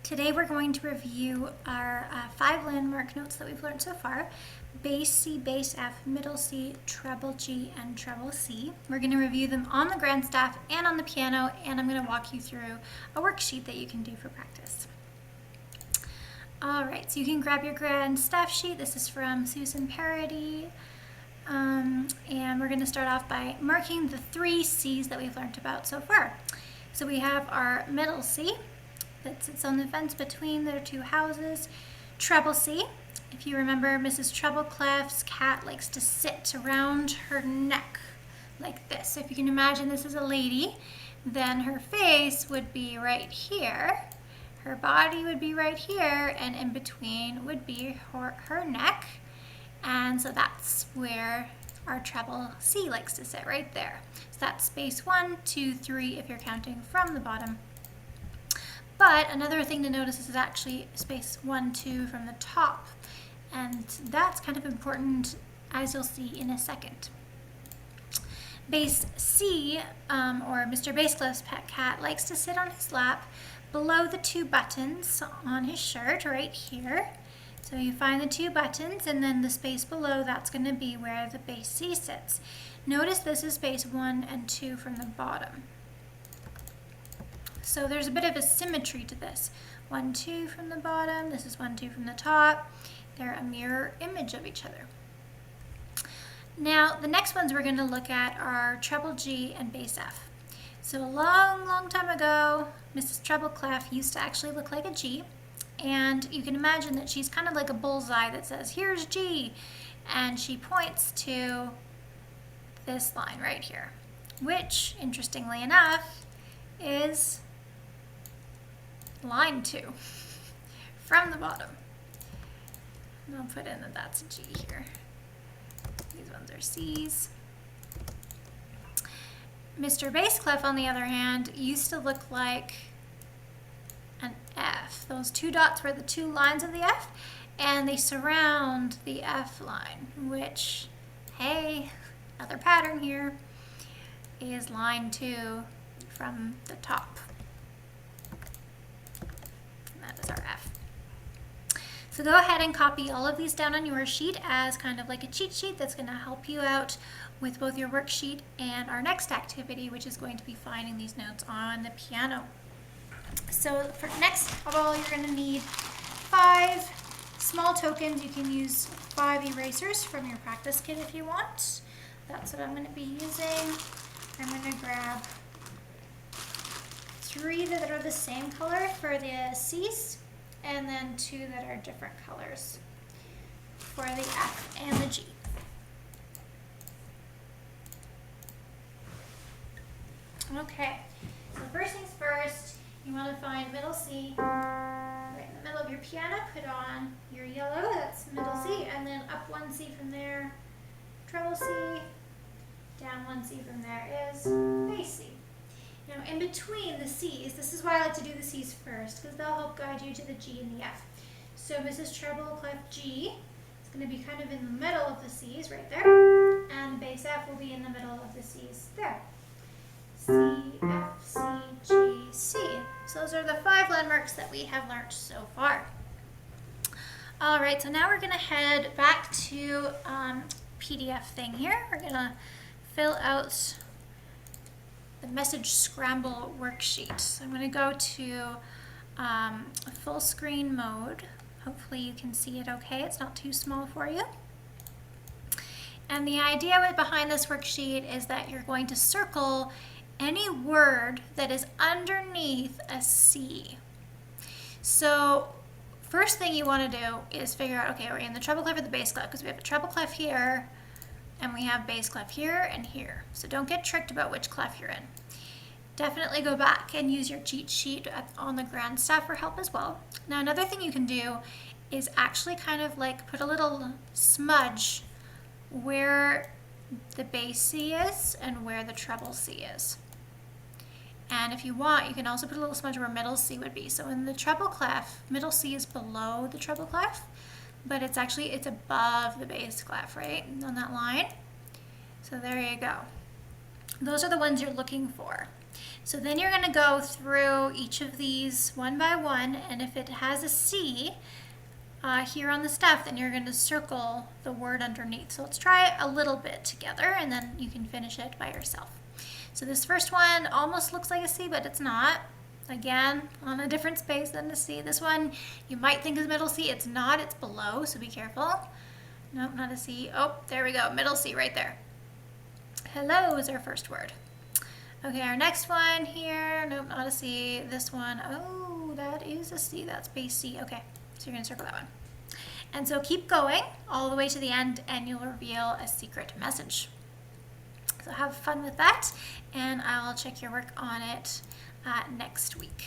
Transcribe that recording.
Today we're going to review our 5 landmark notes that we've learned so far. Bass C, bass F, middle C, treble G, and treble C. We're going to review them on the grand staff and on the piano, and I'm going to walk you through a worksheet that you can do for practice. Alright, so you can grab your grand staff sheet. This is from Susan Parody. And we're going to start off by marking the 3 C's that we've learned about so far. So we have our middle C that sits on the fence between their 2 houses. Treble C. If you remember, Mrs. Trebleclef's cat likes to sit around her neck like this. So if you can imagine this is a lady, then her face would be right here, her body would be right here, and in between would be her neck. And so that's where our treble C likes to sit, right there. So that's space 1, 2, 3 if you're counting from the bottom. But another thing to notice is actually space 1, 2 from the top. And that's kind of important, as you'll see in a second. Bass C, or Mr. Basscliff's pet cat, likes to sit on his lap below the 2 buttons on his shirt right here. So you find the 2 buttons, and then the space below, that's going to be where the bass C sits. Notice this is space 1 and 2 from the bottom. So there's a bit of a symmetry to this. 1, 2 from the bottom, this is 1, 2 from the top. They're a mirror image of each other. Now, the next ones we're going to look at are treble G and bass F. So a long, long time ago, Mrs. Trebleclef used to actually look like a G. And you can imagine that she's kind of like a bullseye that says, here's G. And she points to this line right here, which, interestingly enough, is line 2 from the bottom. And I'll put in that that's a G here. These ones are C's. Mr. Bassclef, on the other hand, used to look like an F. Those 2 dots were the 2 lines of the F, and they surround the F line, which, hey, another pattern here, is line 2 from the top. And that is our F. So go ahead and copy all of these down on your sheet as kind of like a cheat sheet that's going to help you out with both your worksheet and our next activity, which is going to be finding these notes on the piano. So for next of all, you're going to need 5 small tokens. You can use 5 erasers from your practice kit if you want. That's what I'm going to be using. I'm going to grab 3 that are the same color for the C's, and then 2 that are different colors for the F and the G. Okay, so first things first, you want to find middle C right in the middle of your piano. Put on your yellow, that's middle C, and then up 1 C from there, treble C, down 1 C from there is bass C. Now in between the C's, this is why I like to do the C's first, because they'll help guide you to the G and the F. So Mrs. Trebleclef G is going to be kind of in the middle of the C's right there, and bass F will be in the middle of the C's there. C, F, C, G, C. So those are the 5 landmarks that we have learned so far. Alright, so now we're going to head back to PDF thing here. We're going to fill out the message Scramble worksheet. So I'm going to go to full screen mode. Hopefully you can see it okay. It's not too small for you. And the idea behind this worksheet is that you're going to circle any word that is underneath a C. So first thing you want to do is figure out, okay, are we in the treble clef or the bass clef? Because we have a treble clef here, and we have bass clef here and here. So don't get tricked about which clef you're in. Definitely go back and use your cheat sheet on the grand staff for help as well. Now another thing you can do is actually kind of like put a little smudge where the bass C is and where the treble C is. And if you want, you can also put a little smudge where middle C would be. So in the treble clef, middle C is below the treble clef, but it's above the bass clef, right, on that line. So there you go. Those are the ones you're looking for. So then you're going to go through each of these one by one, and if it has a C here on the stuff, then you're going to circle the word underneath. So let's try it a little bit together, and then you can finish it by yourself. So this first one almost looks like a C, but it's not. Again, on a different space than the C. This one you might think is middle C. It's not, it's below, so be careful. Nope, not a C. Oh, there we go, middle C right there. Hello is our first word. Okay, our next one here, nope, not a C. This one, oh, that is a C, that's base C. Okay, so you're gonna circle that one. And so keep going all the way to the end and you'll reveal a secret message. So have fun with that, and I'll check your work on it next week.